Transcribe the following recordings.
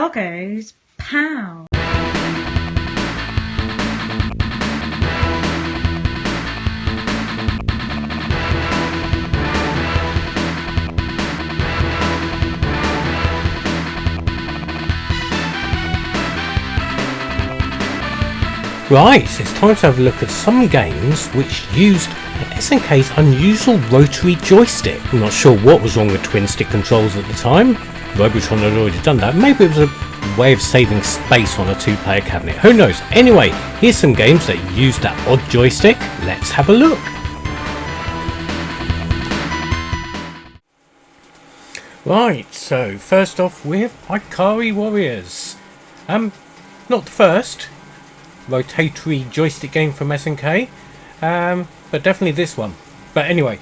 Bloggo's POW. Right, it's time to have a look at some games which used SNK's unusual rotary joystick. I'm not sure what was wrong with twin stick controls at the time. Robotron had already done that. Maybe it was a way of saving space on a two-player cabinet. Who knows? Anyway, here's some games that used that odd joystick. Let's have a look. Right, so first off with Ikari Warriors. Not the first rotatory joystick game from SNK, but definitely this one. But anyway,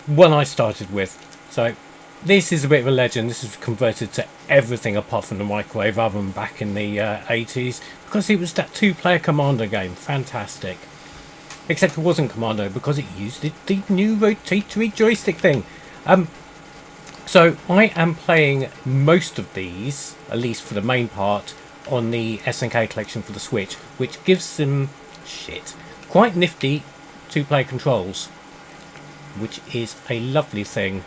one I started with. So this is a bit of a legend. This is converted to everything apart from the microwave oven back in the 80s, because it was that two-player Commando game. Fantastic. Except it wasn't Commando because it used the new rotatory joystick thing. So I am playing most of these, at least for the main part, on the SNK collection for the Switch, which gives them quite nifty two-player controls, which is a lovely thing,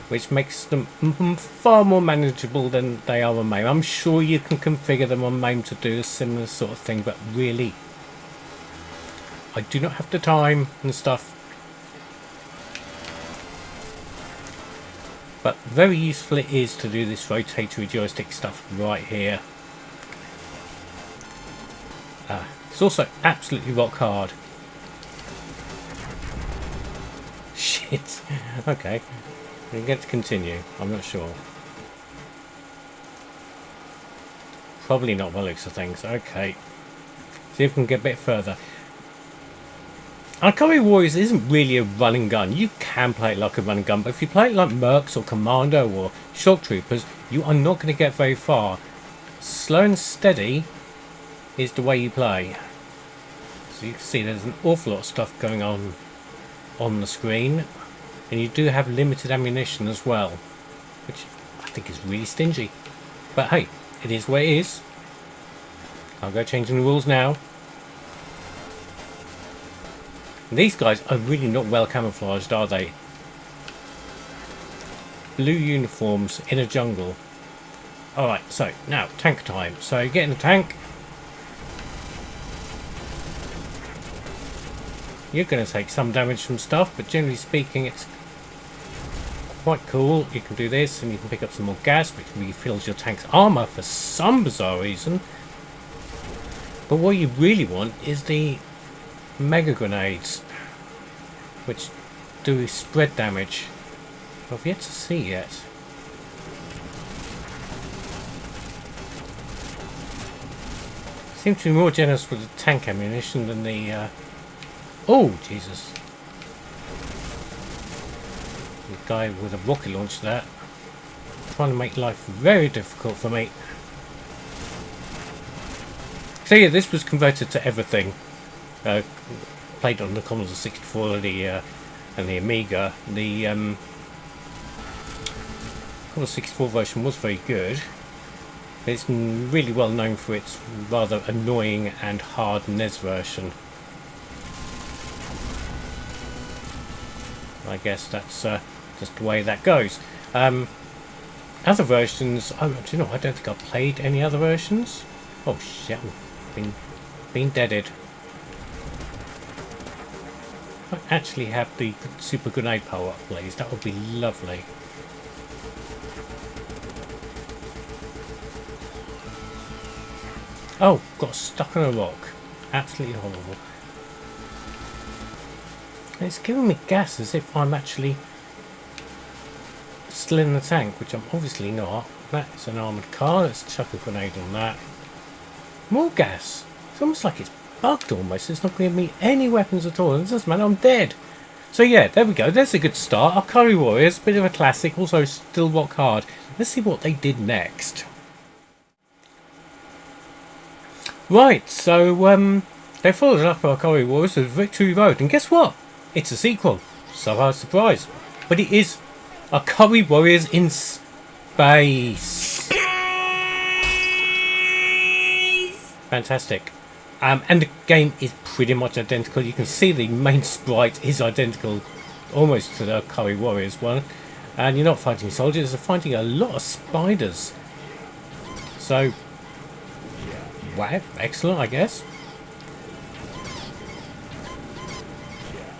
which makes them far more manageable than they are on MAME. I'm sure you can configure them on MAME to do a similar sort of thing, but really, I do not have the time and stuff. But very useful it is to do this rotatory joystick stuff right here. It's also absolutely rock hard. Shit. Okay. We get to continue. I'm not sure. Probably not by the looks of things. Okay. See if we can get a bit further. Ikari Warriors isn't really a run and gun. You can play it like a run and gun, but if you play it like Mercs or Commando or Shock Troopers, you are not going to get very far. Slow and steady is the way you play. So you can see there's an awful lot of stuff going on the screen, and you do have limited ammunition as well, which I think is really stingy. But hey, it is what it is. I'll go changing the rules now. These guys are really not well camouflaged, are they? Blue uniforms in a jungle. Alright, so now tank time. So you get in the tank. You're going to take some damage from stuff, but generally speaking it's quite cool. You can do this and you can pick up some more gas, which refills your tank's armour for some bizarre reason. But what you really want is the mega grenades, which do spread damage. I've yet to see yet. Seem to be more generous with the tank ammunition than the oh Jesus, the guy with a rocket launcher there, trying to make life very difficult for me. So yeah, this was converted to everything. Played on the Commodore 64 and the Amiga. The Commodore 64 version was very good. It's really well known for its rather annoying and hard NES version. I guess that's just the way that goes. Other versions, do you know, I don't think I've played any other versions. Oh shit, I've been deaded. If I actually have the super grenade power up, please, that would be lovely. Oh, got stuck on a rock. Absolutely horrible. And it's giving me gas as if I'm actually still in the tank, which I'm obviously not. That's an armoured car. Let's chuck a grenade on that. More gas. It's almost like it's bugged almost. It's not giving me any weapons at all. And it doesn't matter, I'm dead. So yeah, there we go. There's a good start. Ikari Warriors, bit of a classic, also still rock hard. Let's see what they did next. Right, so they followed up Ikari Warriors with Victory Road, and guess what? It's a sequel. Surprise, surprise. But it is Ikari Warriors in space. Fantastic. And the game is pretty much identical. You can see the main sprite is identical almost to the Curry Warriors one. And you're not fighting soldiers, you're fighting a lot of spiders. So, wow, excellent, I guess.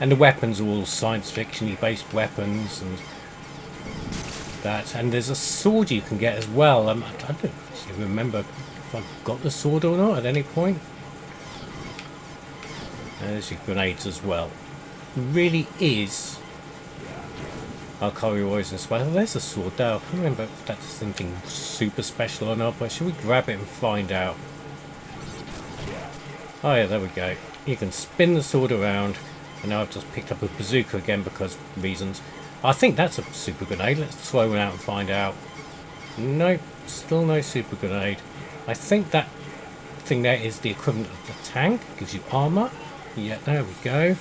And the weapons are all science fiction-y based weapons and that. And there's a sword you can get as well. I don't actually remember if I got the sword or not at any point. And there's your grenades as well. It really is our Curry Warriors in Spider. There's a sword there. I can't remember if that's something super special or not, but should we grab it and find out? Oh yeah, there we go. You can spin the sword around. And now I've just picked up a bazooka again because reasons. I think that's a super grenade. Let's throw one out and find out. Nope, still no super grenade. I think that thing there is the equivalent of the tank. Gives you armour. Yeah, there we go.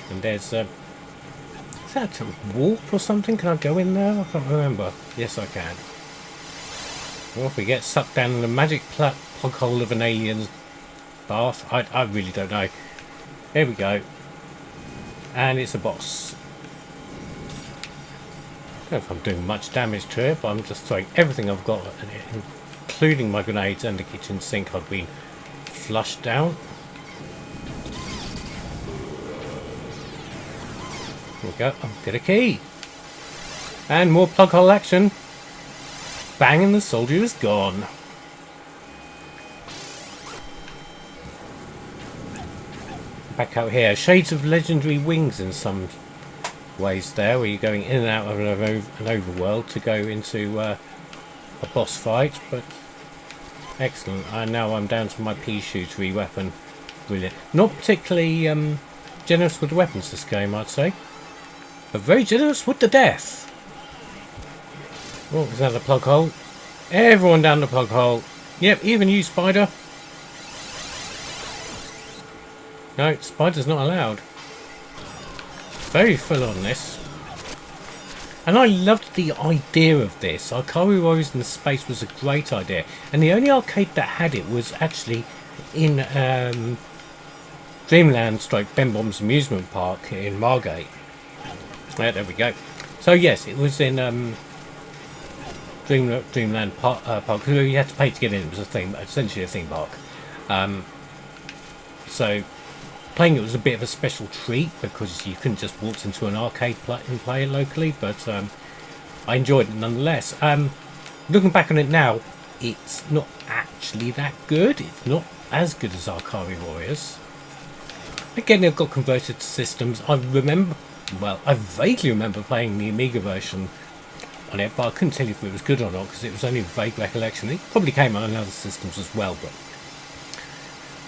And there's is that a warp or something? Can I go in there? I can't remember. Yes, I can. Well, if we get sucked down in the magic plug hole of an alien's bath, I really don't know. Here we go. And it's a boss. I don't know if I'm doing much damage to it, but I'm just throwing everything I've got, including my grenades and the kitchen sink I've been flushed down. There we go. I'll get a key. And more plug hole action. Bang, and the soldier is gone. Back out here. Shades of legendary wings in some ways there, where you're going in and out of an overworld to go into a boss fight, but excellent. And now I'm down to my pea shootery weapon. Brilliant. Not particularly generous with the weapons this game, I'd say, but very generous with the death. Oh, is that the plug hole? Everyone down the plug hole. Yep, even you, spider. No, spiders not allowed. Very full on this. And I loved the idea of this. Our Curry Warriors in Space was a great idea. And the only arcade that had it was actually in Dreamland / Ben Bomb's amusement park in Margate. Yeah, there we go. So yes, it was in Dreamland Park. You had to pay to get in. It was a theme, essentially a theme park. So playing it was a bit of a special treat because you couldn't just walk into an arcade and play it locally, but I enjoyed it nonetheless. Looking back on it now, it's not actually that good. It's not as good as our Curry Warriors. Again, it got converted to systems. I vaguely remember playing the Amiga version on it, but I couldn't tell you if it was good or not because it was only a vague recollection. It probably came out on other systems as well, but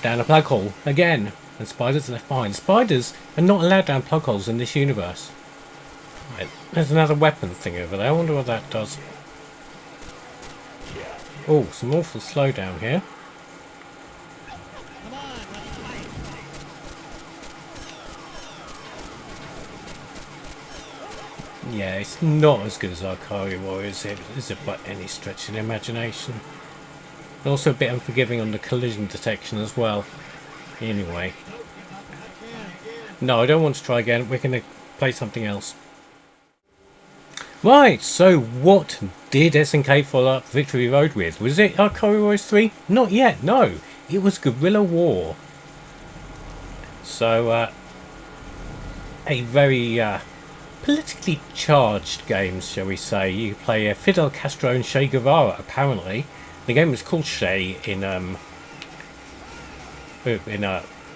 down a plug hole again. And spiders left behind. Spiders are not allowed down plug holes in this universe. Right, there's another weapon thing over there. I wonder what that does. Oh, some awful slowdown here. Yeah, it's not as good as our Curry Warriors, is it, by any stretch of the imagination. And also a bit unforgiving on the collision detection as well. Anyway. No, I don't want to try again. We're going to play something else. Right, so what did SNK follow up Victory Road with? Was it our Curry Warriors 3? Not yet, no. It was Guerrilla War. So, a very politically charged game, shall we say. You play Fidel Castro and Che Guevara, apparently. The game was called Che in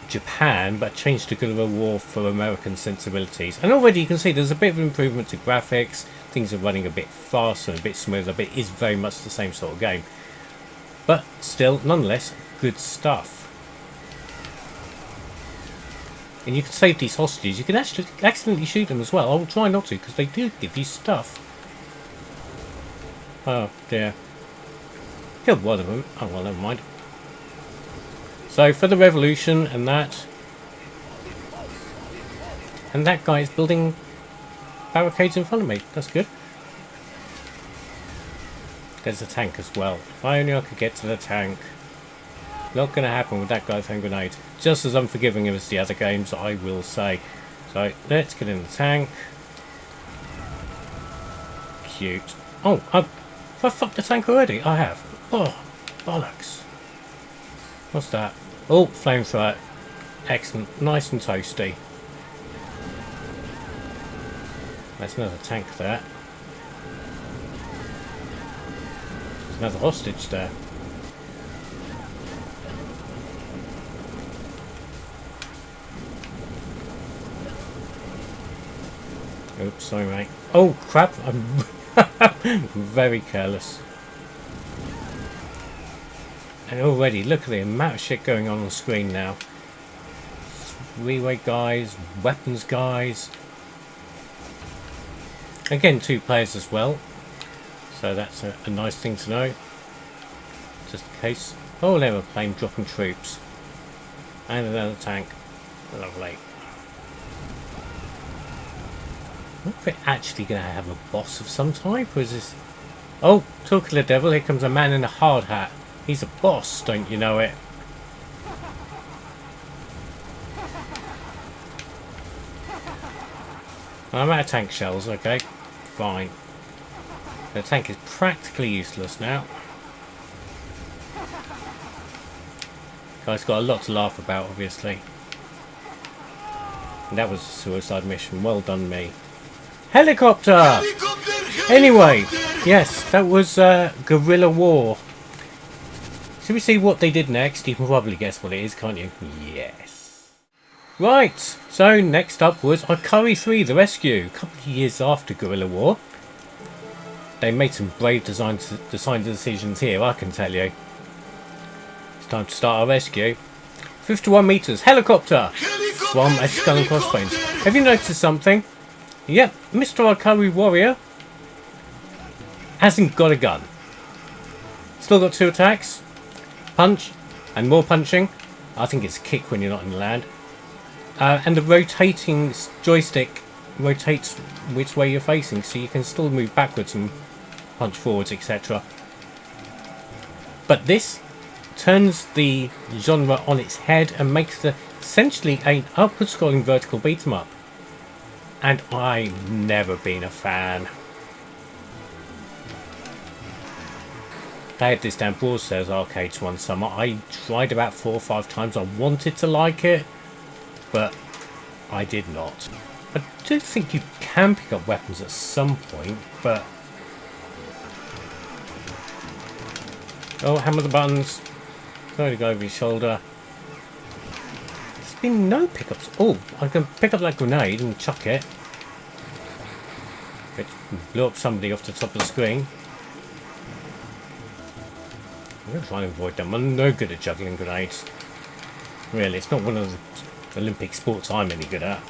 Japan, but changed to Guerrilla War for American sensibilities. And already you can see there's a bit of improvement to graphics. Things are running a bit faster and a bit smoother, but it is very much the same sort of game. But still, nonetheless, good stuff. And you can save these hostages. You can actually accidentally shoot them as well. I will try not to, because they do give you stuff. Oh dear. Killed one of them. Oh well, never mind. So for the revolution and that guy is building barricades in front of me. That's good. There's a tank as well. If only I could get to the tank. Not going to happen with that guy throwing grenades. Just as unforgiving as the other games, I will say. So, let's get in the tank. Cute. Oh, have I fucked the tank already? I have. Oh, bollocks. What's that? Oh, flamethrower. Excellent. Nice and toasty. That's another tank there. There's another hostage there. Oops, sorry mate. Oh crap, I'm very careless. And already, look at the amount of shit going on the screen now. Three-way guys, weapons guys. Again, 2 players as well. So that's a nice thing to know. Just in case. Oh, they have a plane dropping troops. And another tank. Lovely. I wonder if we're actually going to have a boss of some type, or is this... Oh, talk of the devil, here comes a man in a hard hat. He's a boss, don't you know it? I'm out of tank shells, okay. Fine. The tank is practically useless now. Guy's got a lot to laugh about, obviously. And that was a suicide mission. Well done, me. Helicopter! Helicopter! Anyway, yes, that was Guerrilla War. Should we see what they did next? You can probably guess what it is, can't you? Yes. Right, so next up was Ikari 3, The Rescue. A couple of years after Guerrilla War. They made some brave design decisions here, I can tell you. It's time to start our rescue. 51 meters, helicopter! From a skull and crossbones. Have you noticed something? Yep, Mr. Ikari Warrior hasn't got a gun. Still got 2 attacks. Punch, and more punching. I think it's kick when you're not in the land. And the rotating joystick rotates which way you're facing, so you can still move backwards and punch forwards, etc. But this turns the genre on its head and makes the essentially an upward scrolling vertical beat 'em up. And I've never been a fan. They had this down Broadstairs arcades one summer. I tried about 4 or 5 times. I wanted to like it, but I did not. I do think you can pick up weapons at some point, but... Oh, hammer the buttons. Throw the guy over his shoulder. There's been no pickups. Oh, I can pick up that grenade and chuck it. It blew up somebody off the top of the screen. I'm going to try and avoid them. I'm no good at juggling grenades. Really, it's not one of the Olympic sports I'm any good at.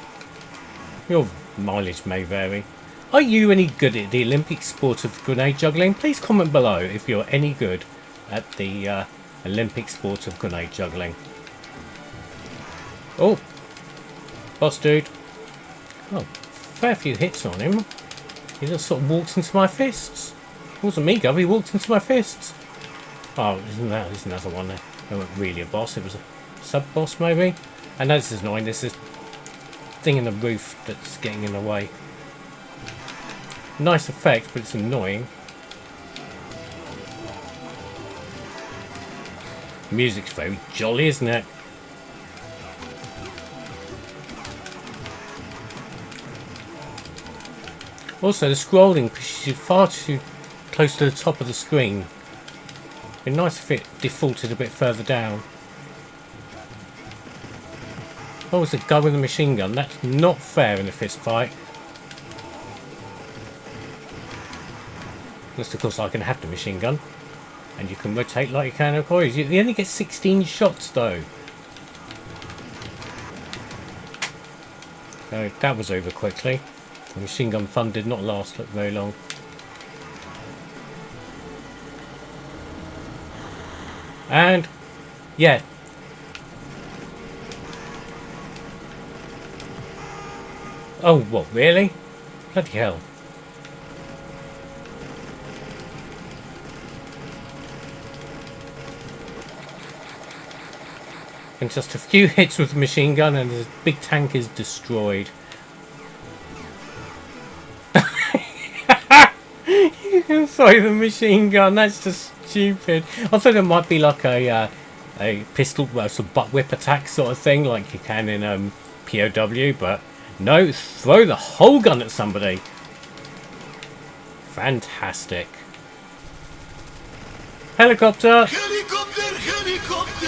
Your mileage may vary. Are you any good at the Olympic sport of grenade juggling? Please comment below if you're any good at the Olympic sport of grenade juggling. Oh! Boss dude. Oh, fair few hits on him. He just sort of walked into my fists. It wasn't me, Gov, he walked into my fists. Oh, there's another one there. It wasn't really a boss, it was a sub-boss maybe. I know this is annoying, there's this thing in the roof that's getting in the way. Nice effect, but it's annoying. Music's very jolly, isn't it? Also, the scrolling pushes you far too close to the top of the screen. It'd be nice if it defaulted a bit further down. Oh, it's a guy with a machine gun. That's not fair in a fist fight. Unless, of course, I can have the machine gun. And you can rotate like you can in Corys. You only get 16 shots, though. So that was over quickly. The machine gun fun did not last very long. And, yeah. Oh, what, really? Bloody hell. And just a few hits with the machine gun and the big tank is destroyed. You can throw the machine gun, that's just stupid. I thought it might be like a pistol, well, some butt whip attack sort of thing, like you can in POW, but no, throw the whole gun at somebody. Fantastic. Helicopter! Helicopter! Helicopter!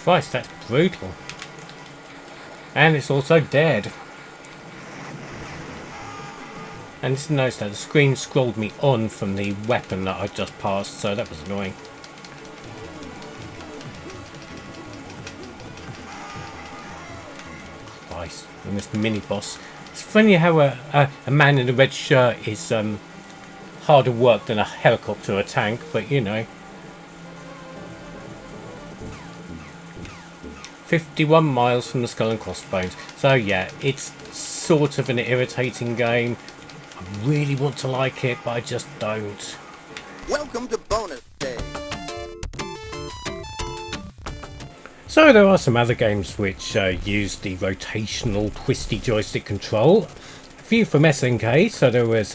Christ, that's brutal. And it's also dead. And just notice that the screen scrolled me on from the weapon that I just passed, so that was annoying. Christ, I missed the mini boss. It's funny how a man in a red shirt is harder work than a helicopter or a tank, but you know. 51 miles from the Skull and Crossbones. So yeah, it's sort of an irritating game. I really want to like it, but I just don't. Welcome to bonus day. So there are some other games which use the rotational twisty joystick control. A few from SNK, so there was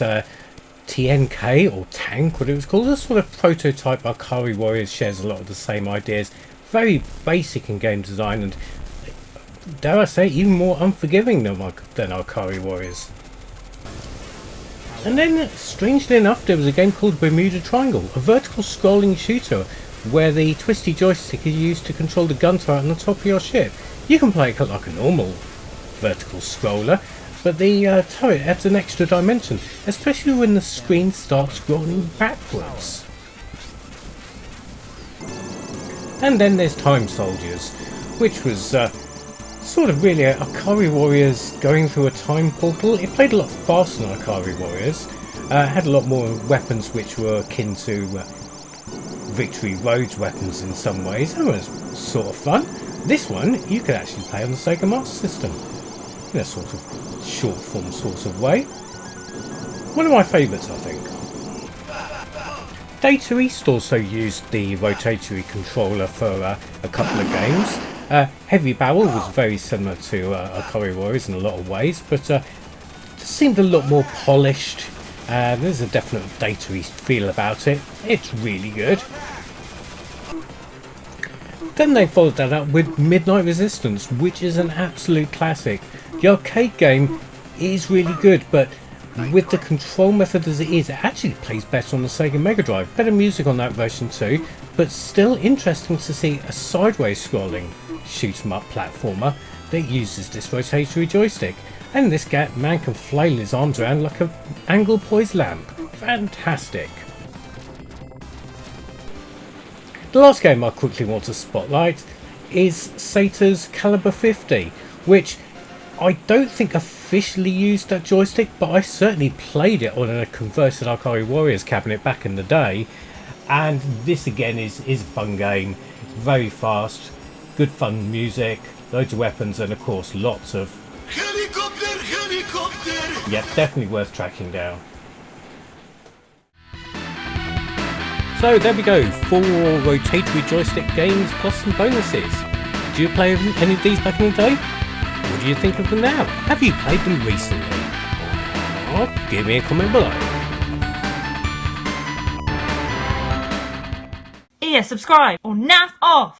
TNK or Tank, what it was called. A sort of prototype. Akari Warriors shares a lot of the same ideas. Very basic in game design and, dare I say, even more unforgiving than Akari Warriors. And then, strangely enough, there was a game called Bermuda Triangle, a vertical scrolling shooter where the twisty joystick is used to control the gun turret on the top of your ship. You can play it like a normal vertical scroller, but the turret adds an extra dimension, especially when the screen starts scrolling backwards. And then there's Time Soldiers, which was sort of really a Akari Warriors going through a time portal. It played a lot faster than Akari Warriors, had a lot more weapons which were akin to Victory Road's weapons in some ways. It was sort of fun. This one you could actually play on the Sega Master System in a sort of short form sort of way. One of my favourites, I think. Data East also used the rotatory controller for a couple of games. Heavy Barrel was very similar to Akari Warriors in a lot of ways, but seemed a lot more polished. There's a definite Data East feel about it. It's really good. Then they followed that up with Midnight Resistance, which is an absolute classic. The arcade game is really good, but with the control method as it is, it actually plays better on the Sega Mega Drive. Better music on that version too, but still interesting to see a sideways scrolling shoot 'em up platformer that uses this rotatory joystick. And this man can flail his arms around like an angle poised lamp. Fantastic. The last game I quickly want to spotlight is Sata's Caliber 50, which I don't think officially used that joystick, but I certainly played it on a converted Akari Warriors cabinet back in the day. And this again is a fun game. It's very fast, good fun music, loads of weapons, and of course lots of Helicopter! Helicopter! Yep, definitely worth tracking down. So there we go, 4 rotatory joystick games plus some bonuses. Did you play any of these back in the day? What do you think of them now? Have you played them recently? Or give me a comment below. Yeah, subscribe or naff off!